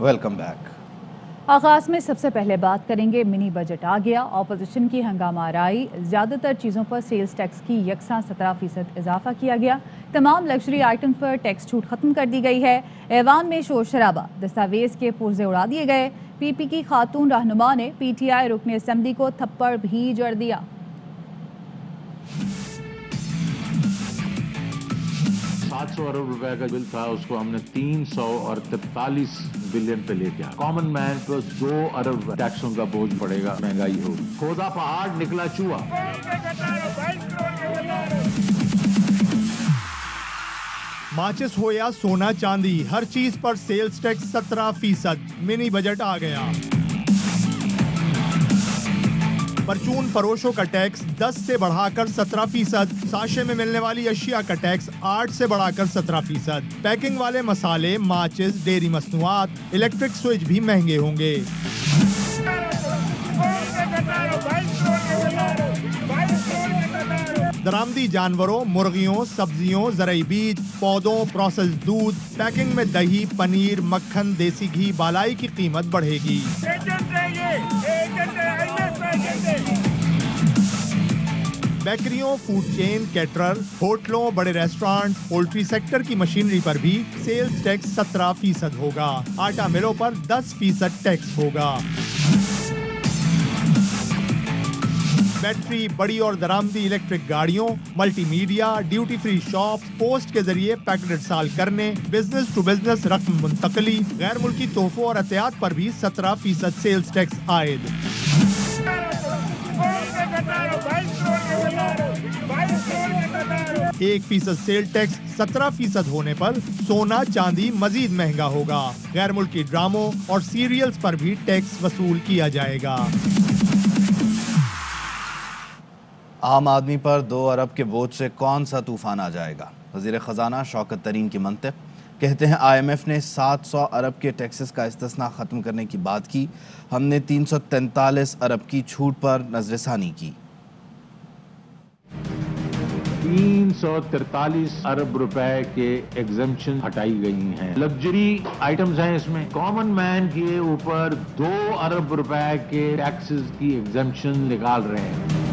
Welcome back. आगाज में सबसे पहले बात करेंगे मिनी बजट आ गया, ऑपोजिशन की हंगामा आराई, ज़्यादातर चीज़ों पर सेल्स टैक्स की यकसा 17% इजाफा किया गया। तमाम लग्जरी आइटम पर टैक्स छूट खत्म कर दी गई है। ऐवान में शोर शराबा, दस्तावेज के पुर्जे उड़ा दिए गए। पीपी की खातून रहनुमा ने पीटीआई रुकन असेंबली को थप्पड़ भी जड़ दिया। 700 अरब रुपए का बिल था, उसको हमने 343 बिलियन पे लेके आया। कॉमन मैन पर 2 अरब टैक्सों का बोझ पड़ेगा, महंगाई होगी। खोदा पहाड़ निकला चूहा। माचिस हो या सोना चांदी, हर चीज पर सेल्स टैक्स 17%। मिनी बजट आ गया। परचून फरोशों का टैक्स 10 से बढ़ाकर 17%। साशे में मिलने वाली अशिया का टैक्स 8 से बढ़ाकर 17%। पैकिंग वाले मसाले, माचिस, डेयरी मसनूआत, इलेक्ट्रिक स्विच भी महंगे होंगे। दरामदी जानवरों, मुर्गियों, सब्जियों, ज़रई बीज, पौधों, प्रोसेस दूध, पैकिंग में दही, पनीर, मक्खन, देसी घी, बालाई की कीमत बढ़ेगी। बेकरियों, फूड चेन, कैटरर, होटलों, बड़े रेस्टोरेंट, पोल्ट्री सेक्टर की मशीनरी पर भी सेल्स टैक्स 17% होगा। आटा मिलों पर 10% टैक्स होगा। बैटरी, बड़ी और दरामदी इलेक्ट्रिक गाड़ियों, multimedia, duty free shop, post के जरिए पैकेट साल करने, बिजनेस टू बिजनेस रकम मुंतकली, गैर मुल्की तोहफों और एहतियात पर भी 17% सेल्स टैक्स आयद। 1% सेल टैक्स 17% होने पर सोना चांदी मजीद महंगा होगा। गैर मुल्की ड्रामों और सीरियल्स पर भी टैक्स वसूल किया जाएगा। आम आदमी पर 2 अरब के बोझ से कौन सा तूफान आ जाएगा? वज़ीर ख़जाना शौकत तरीन की मंतिक, कहते हैं IMF ने 700 अरब के टैक्सेस का इस्तिस्ना ख़त्म करने की बात की, हमने 343 अरब की छूट पर नज़रसानी की। 343 अरब रुपए के एग्जम्पशन हटाई गई हैं। लग्जरी आइटम्स हैं इसमें। कॉमन मैन के ऊपर 2 अरब रुपए के टैक्सेस की एग्जम्पशन निकाल रहे हैं।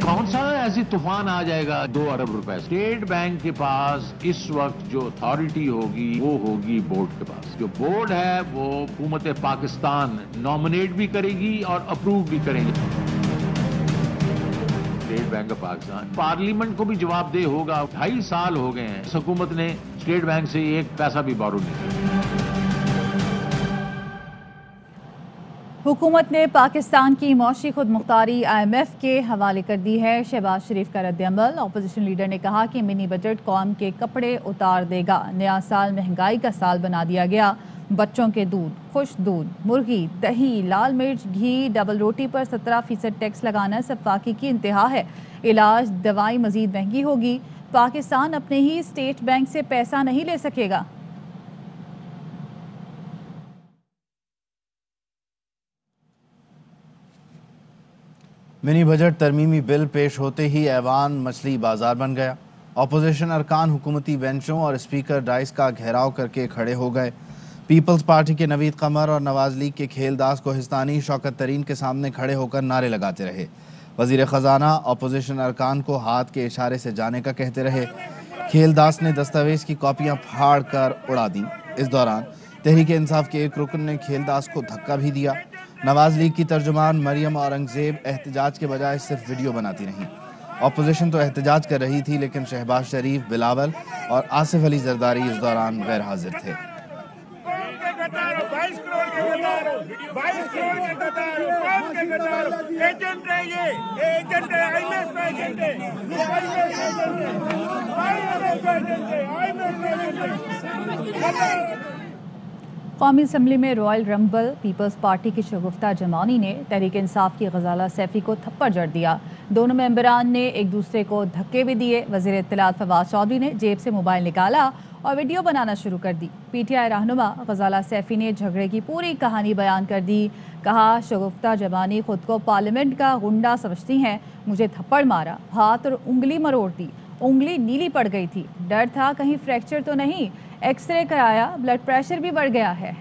कौन सा ऐसी तूफान आ जाएगा 2 अरब रुपए? स्टेट बैंक के पास इस वक्त जो अथॉरिटी होगी वो होगी बोर्ड के पास। जो बोर्ड है वो हुकूमत पाकिस्तान नॉमिनेट भी करेगी और अप्रूव भी करेगी। State bank of Pakistan parliament को भी जवाबदेह होगा। 2.5 साल हो गए हैं, हुकूमत ने स्टेट बैंक से एक पैसा भी बोरो नहीं किया। हुकूमत ने पाकिस्तान की मौशी खुद मुख्तारी IMF के हवाले कर दी है। शहबाज शरीफ का रद्द-ए-अमल। ऑपोजिशन लीडर ने कहा कि मिनी बजट कौम के कपड़े उतार देगा। नया साल महंगाई का साल बना दिया गया। बच्चों के दूध, खुश दूध, मुर्गी, दही, लाल मिर्च, घी, डबल रोटी पर 17% टैक्स लगाना सफाकी की इंतहा है। इलाज, दवाई मजीद महंगी होगी। पाकिस्तान अपने ही स्टेट बैंक से पैसा नहीं ले सकेगा। मिनी बजट तरमीमी बिल पेश होते ही ऐवान मछली बाजार बन गया। ऑपोजिशन अरकान हुकूमती बेंचों और स्पीकर डाइस का घेराव करके खड़े हो गए। पीपल्स पार्टी के नवीद कमर और नवाज लीग के खेलदास कोहिस्तानी शौकत तरीन के सामने खड़े होकर नारे लगाते रहे। वजीर ख़जाना ऑपोजिशन अरकान को हाथ के इशारे से जाने का कहते रहे। खेलदास ने दस्तावेज की कॉपियाँ फाड़ कर उड़ा दी। इस दौरान तहरीक इंसाफ के एक रुकन ने खेलदास को धक्का भी दिया। नवाज लीग की तर्जुमान मरियम औरंगजेब एहतजाज के बजाय सिर्फ वीडियो बनाती रहीं। ऑपोजिशन तो एहतजाज कर रही थी, लेकिन शहबाज शरीफ, बिलावल और आसिफ अली जरदारी इस दौरान गैर हाजिर थे। कौमी असम्बली में रॉयल रंबल पीपल्स पार्टी की शगुफ्ता जमानी ने तहरीक इंसाफ की गजाला सैफी को थप्पड़ जड़ दिया। दोनों मेंबरान ने एक दूसरे को धक्के भी दिए। वज़ीर इत्तलात फवाद चौधरी ने जेब से मोबाइल निकाला और वीडियो बनाना शुरू कर दी। PTI रहनुमा गजाला सैफी ने झगड़े की पूरी कहानी बयान कर दी। कहा, शगुफ्ता जमानी खुद को पार्लियामेंट का गुंडा समझती हैं। मुझे थप्पड़ मारा, हाथ और उंगली मरोड़ दी, उंगली नीली पड़ गई थी। डर था कहीं फ्रैक्चर तो नहीं। एक्सरे कराया, ब्लड प्रेशर भी बढ़ गया है।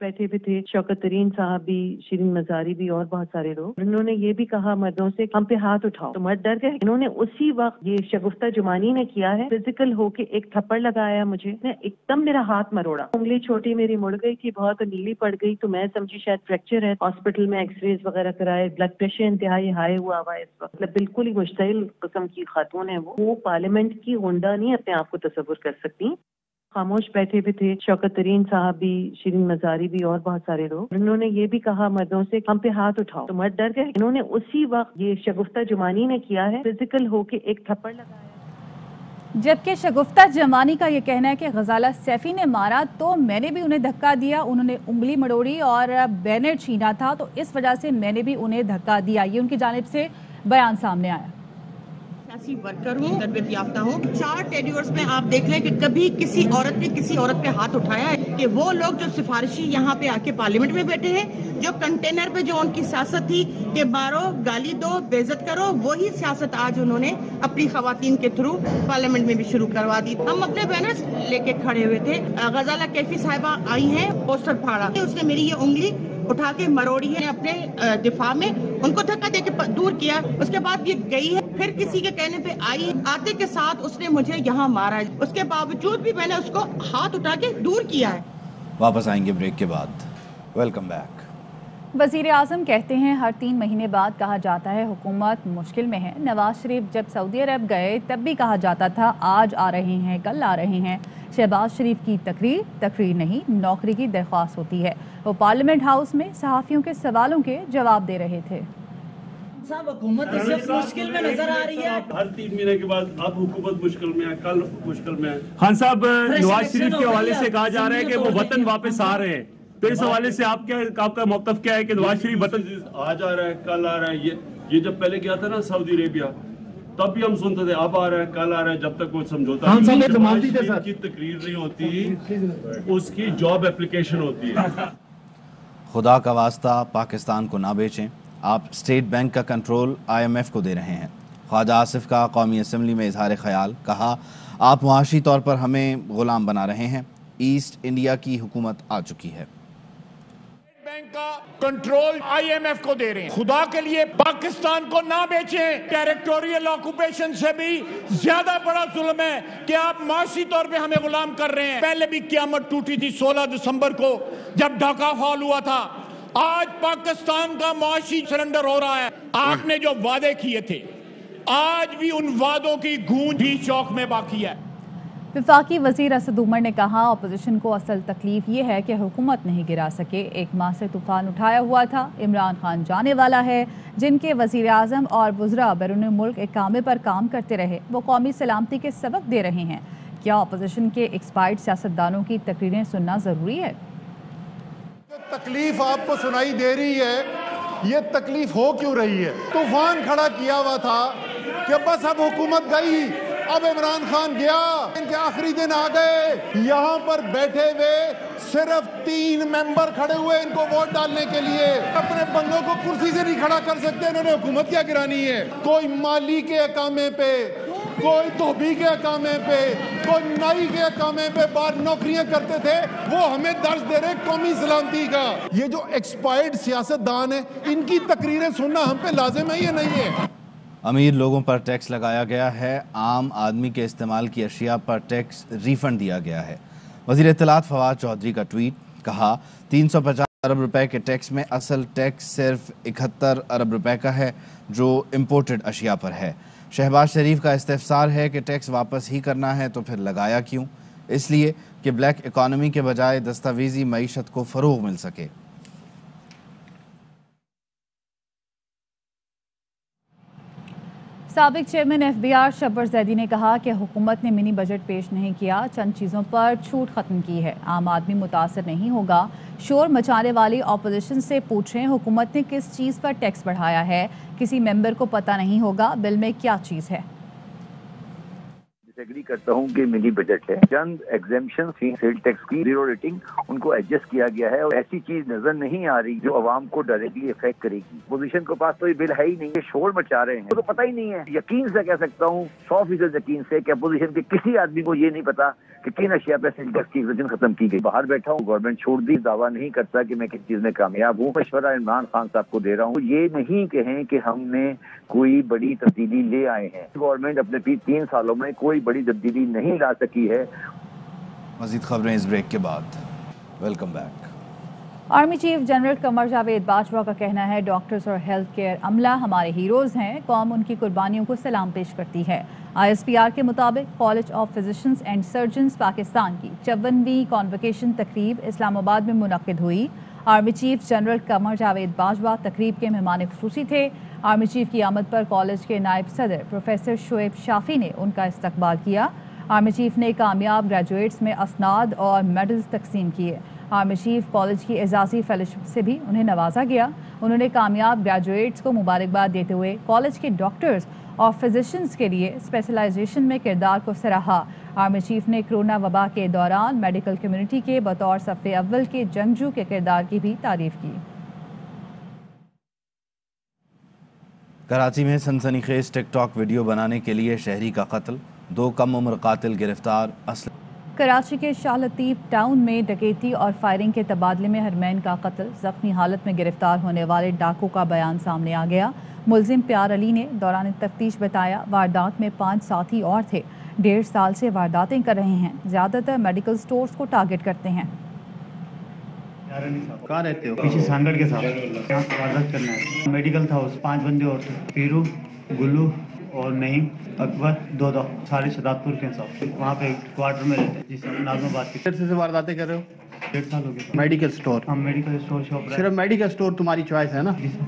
बैठे भी थे शौकत तरीन साहब भी, शिरीन मजारी भी और बहुत सारे लोग। उन्होंने ये भी कहा मर्दों से हम पे हाथ उठाओ, तो मर्द डर गए। इन्होंने उसी वक्त ये शगुफ्ता जुमानी ने किया है, फिजिकल होके एक थप्पड़ लगाया मुझे, एकदम मेरा हाथ मरोड़ा, उंगली छोटी मेरी मुड़ गई थी बहुत, नीली पड़ गई, तो मैं समझी शायद फ्रैक्चर है। हॉस्पिटल में एक्सरेज वगैरह कराए, ब्लड प्रेशर इंतहाई हाई हुआ है इस वक्त, मतलब बिल्कुल ही मुश्तिल किस्म की खातून है वो पार्लियामेंट की गुंडा नहीं अपने आप को तस्वुर कर सकती। खामोश बैठे भी थे शौकत तरीन साहब भी, शिरीन मजारी भी और बहुत सारे लोग। उन्होंने ये भी कहा मर्दों से हम पे हाथ उठाओ, तो मर्द डर गए। इन्होंने उसी वक्त ये शगुफ्ता जुमानी ने किया है, फिजिकल होके एक थप्पड़ लगाया। जबकि शगुफ्ता जमानी का ये कहना है कि गजाला सैफी ने मारा तो मैंने भी उन्हें धक्का दिया, उन्होंने उंगली मड़ोड़ी और बैनर छीना था, तो इस वजह से मैंने भी उन्हें धक्का दिया। ये उनकी जानिब से बयान सामने आया। सियासी वर्कर हूँ, तरबियत याफ्ता हूँ। 4 टेन्योर्स में आप देख लें कि कभी किसी औरत ने किसी औरत पे हाथ उठाया है कि वो लोग जो सिफारिशी यहाँ पे आके पार्लियामेंट में बैठे हैं, जो कंटेनर पे जो उनकी सियासत थी कि मारो, गाली दो, बेइज्जत करो, वही सियासत आज उन्होंने अपनी खवातीन के थ्रू पार्लियामेंट में भी शुरू करवा दी। हम अपने बैनर्स लेके खड़े हुए थे, गजाला कैफी साहिबा आई हैं, पोस्टर फाड़ा, उसने मेरी ये उंगली उठा के मरोड़ी है, अपने दिफा में उनको धक्का देके दूर किया। उसके बाद ये गई है, फिर किसी के कहने पे आई, आते के साथ उसने मुझे यहाँ मारा। उसके बावजूद भी मैंने उसको हाथ उठा के दूर किया है। वापस आएंगे ब्रेक के बाद। Welcome back. वज़ीर आज़म कहते हैं हर 3 महीने बाद कहा जाता है हुकूमत मुश्किल में है। नवाज शरीफ जब सऊदी अरब गए तब भी कहा जाता था आज आ रहे हैं, कल आ रहे हैं। शहबाज शरीफ की तकरीर नहीं, नौकरी की दरख्वास्त होती है। वो पार्लियामेंट हाउस में सहाफ़ियों के सवालों के जवाब दे रहे थे। हुकूमत इस वक्त मुश्किल में नजर आ रही है। हर 3 महीने के बाद अब हुकूमत मुश्किल में है, कल मुश्किल में है। खान साहब, नवाज शरीफ के हवाले से कहा जा रहा है कि वो वतन वापस आ रहे हैं, तो इस हवाले से आपका मौक़िफ़ क्या है कि नवाज शरीफ वतन आज आ रहा है, कल आ रहा है? ये जब पहले गया था ना सऊदी अरेबिया, तब भी हम सुनते थे अब आ रहा है, कल आ रहा है, जब तक वो समझौता की तकरीर नहीं होती, उसकी जॉब एप्लीकेशन होती है। खुदा का वास्ता पाकिस्तान को ना बेचें। आप स्टेट बैंक का कंट्रोल IMF को दे रहे हैं। ख्वाजा आसिफ का कौमी असम्बली में इजहार ख्याल, कहा आप मुआशी तौर पर हमें गुलाम बना रहे हैं। ईस्ट इंडिया की हुकूमत आ चुकी है। बैंक का कंट्रोल IMF को दे रहे हैं। खुदा के लिए पाकिस्तान को ना बेचें। टेरिटोरियल ऑक्यूपेशन से भी ज्यादा बड़ा जुल्म है कि आप माशी तौर पे हमें गुलाम कर रहे हैं। पहले भी क़यामत टूटी थी 16 दिसंबर को जब ढाका फॉल हुआ था। आज पाकिस्तान का माशी सरेंडर हो रहा है। आपने जो वादे किए थे, आज भी उन वादों की गूंज ही चौक में बाकी है। वफाकी वज़ीर असद उमर ने कहा अपोजिशन को असल तकलीफ ये है कि हुकूमत नहीं गिरा सके। 1 माह से तूफान उठाया हुआ था। इमरान खान जाने वाला है, जिनके वज़ीर आज़म और वज़रा बैरून मुल्क इकामे पर काम करते रहे, वो कौमी सलामती के सबक दे रहे हैं। क्या अपोजिशन के एक्सपायर्ड सियासतदानों की तकरीरें सुनना ज़रूरी है? तकलीफ आपको सुनाई दे रही है, ये तकलीफ हो क्यों रही है? तूफान खड़ा किया हुआ था कि बस अब हुकूमत गई, अब इमरान खान गया, इनके आखिरी दिन आ गए। यहाँ पर बैठे हुए सिर्फ 3 मेंबर खड़े हुए इनको वोट डालने के लिए। अपने बंदों को कुर्सी से नहीं खड़ा कर सकते, इन्होंने हुकूमत क्या गिरानी है? कोई माली के अकामे पे, कोई धोबी के अकामे पे, कोई नाई के अकामे पे बाहर नौकरियां करते थे, वो हमें दर्ज दे रहे कौमी सलामती का। ये जो एक्सपायर्ड सियासतदान है, इनकी तकरीरें सुनना हम पे लाजिम है, ये नहीं है। अमीर लोगों पर टैक्स लगाया गया है। आम आदमी के इस्तेमाल की अशिया पर टैक्स रिफंड दिया गया है। वज़ीर इत्तलात फवाद चौधरी का ट्वीट, कहा 350 अरब रुपए के टैक्स में असल टैक्स सिर्फ 71 अरब रुपए का है जो इम्पोर्टेड अशिया पर है। शहबाज शरीफ का इस्तिफसार है कि टैक्स वापस ही करना है तो फिर लगाया क्यों? इसलिए कि ब्लैक इकॉनमी के बजाय दस्तावेजी मईशत को फ़रोग़ मिल सके। साबिक चेयरमैन FBR शब्बर जैदी ने कहा कि हुकूमत ने मिनी बजट पेश नहीं किया, चंद चीज़ों पर छूट ख़त्म की है। आम आदमी मुतासर नहीं होगा। शोर मचाने वाली अपोजिशन से पूछें हुकूमत ने किस चीज़ पर टैक्स बढ़ाया है। किसी मेंबर को पता नहीं होगा बिल में क्या चीज़ है। डिसएग्री करता हूं कि मिनी बजट है। चंद एग्जेम्पशन थी सेल टैक्स की, जीरो रेटिंग, उनको एडजस्ट किया गया है और ऐसी चीज नजर नहीं आ रही जो अवाम को डायरेक्टली इफेक्ट करेगी। पोजीशन के पास तो ये बिल है ही नहीं, ये शोर मचा रहे हैं, तो पता ही नहीं है। यकीन से कह सकता हूँ 100% यकीन से कि अपोजिशन के किसी आदमी को ये नहीं पता कि किन अशिया पे सेल टैक्स की एग्जेम्पशन खत्म की गई। बाहर बैठा हूँ, गवर्नमेंट छोड़ दी, दावा नहीं करता कि मैं किस चीज में कामयाब हूँ। मशवरा इमरान खान साहब को दे रहा हूँ, ये नहीं कहें कि हमने कोई बड़ी तब्दीली ले आए हैं। गवर्नमेंट अपने 3 सालों में कोई बड़ी तब्दीली नहीं ला सकी है। मजीद खबरें इस ब्रेक के बाद। Welcome back. Army chief general Qamar Javed Bajwa का कहना है, डॉक्टर्स और हेल्थ केयर अमला हमारे हीरोज़ हैं, कौम उनकी कुर्बानियों को सलाम पेश करती है। ISPR के मुताबिक college of physicians and surgeons Pakistan की 54वीं कॉन्वोकेशन तकरीब इस्लामाबाद में मुनक्किद हुई। Army chief general Qamar Javed Bajwa तकरीब के मेहमान खुसूसी थे। आर्मी चीफ की आमद पर कॉलेज के नायब सदर प्रोफेसर शोएब शाफी ने उनका इस्तकबाल किया। आर्मी चीफ ने कामयाब ग्रेजुएट्स में असनाद और मेडल्स तकसीम किए। आर्मी चीफ कॉलेज की एजाज़ी फेलोशिप से भी उन्हें नवाजा गया। उन्होंने कामयाब ग्रेजुएट्स को मुबारकबाद देते हुए कॉलेज के डॉक्टर्स और फिजिशियंस के लिए स्पेशलाइजेशन में किरदार को सराहा। आर्मी चीफ ने कोरोना वबा के दौरान मेडिकल कम्युनिटी के बतौर सफ़े अव्वल के जंगजू के किरदार की भी तारीफ की। कराची में सनसनीखेज टिकटॉक वीडियो बनाने के लिए शहरी का कत्ल, 2 कम उम्र कातिल गिरफ्तार। कराची के शाह लतीफ टाउन में डकैती और फायरिंग के तबादले में हरमैन का कत्ल, जख्मी हालत में गिरफ्तार होने वाले डाकू का बयान सामने आ गया। मुलजिम प्यार अली ने दौरान तफ्तीश बताया, वारदात में 5 साथी और थे, 1.5 साल से वारदातें कर रहे हैं, ज़्यादातर मेडिकल स्टोर्स को टारगेट करते हैं। कहाँ रहते हो? पीछे सांगड़ के साथ यहाँ वारदात करना है। मेडिकल था, उस 5 बंदे और थे, पीरू, गुल्लू और नईम, अकबर, दो सारे शदादपुर के साथ वहाँ पे क्वार्टर में रहते हैं। जी सर, नाजमा बात की। से वारदातें कर रहे हो? 1.5 साल हो गए। Medical store? हाँ, मेडिकल स्टोर शॉप। सिर्फ मेडिकल स्टोर तुम्हारी चॉइस है ना? जी सर।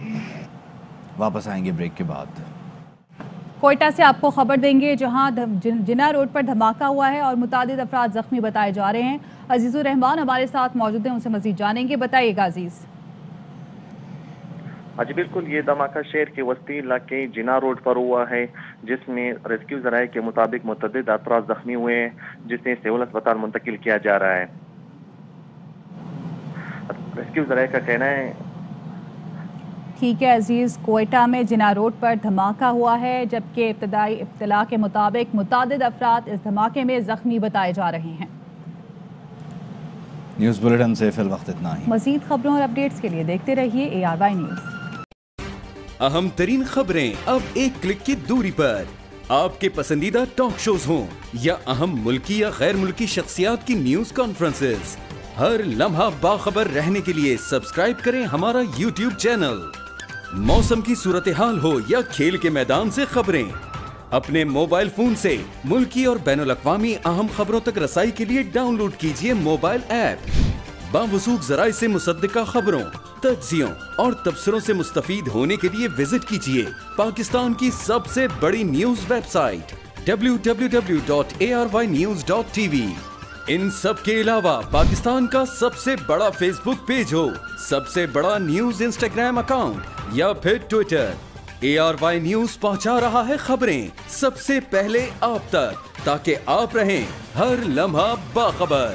वापस आएंगे ब्रेक के बाद। कोयटा से आपको खबर देंगे, जहां जिना रोड पर धमाका हुआ है और मुतादिद अफराद जख्मी बताए जा रहे हैं। अजीजुर रहमान हमारे साथ मौजूद हैं, उनसे मजीद जानेंगे। बताइएगा अजीज। जी बिल्कुल, ये धमाका शहर के वस्ती इलाके जिना रोड पर हुआ है, जिसमें रेस्क्यू ज़राए के मुताबिक मुतअद्दिद अफराद जख्मी हुए हैं, जिसे सिविल अस्पताल मुंतकिल किया जा रहा है। रेस्क्यू ज़राए का कहना है। ठीक है अजीज, कोयटा में जिना रोड पर धमाका हुआ है, जबकि इब्तदाई इत्तला के मुताबिक मुतादिद अफराद इस धमाके में जख्मी बताए जा रहे हैं। न्यूज़ बुलेटिन से फिल वक्त इतना ही। मजीद खबरों और अपडेट्स के लिए देखते रहिए ARY न्यूज़। अहम तरीन खबरें अब एक क्लिक की दूरी पर। आपके पसंदीदा टॉक शोज हों या अहम मुल्की या गैर मुल्की शख्सियात की न्यूज कॉन्फ्रेंसेस, हर लम्हा बाखबर रहने के लिए सब्सक्राइब करें हमारा YouTube चैनल। मौसम की सूरत हाल हो या खेल के मैदान से खबरें, अपने मोबाइल फोन से मुल्की और बैनुल अक़वामी अहम खबरों तक रसाई के लिए डाउनलोड कीजिए मोबाइल ऐप। बावसूख ज़राए से मुसद्दिका खबरों, तज्ज़ियों और तबसरों से मुस्तफ़ीद होने के लिए विजिट कीजिए पाकिस्तान की सबसे बड़ी न्यूज वेबसाइट www.arYnews.tv। इन सब के अलावा पाकिस्तान का सबसे बड़ा फेसबुक पेज हो, सबसे बड़ा न्यूज इंस्टाग्राम अकाउंट या फिर ट्विटर, ARY न्यूज पहुंचा रहा है खबरें सबसे पहले आप तक, ताकि आप रहें हर लम्हा बाखबर।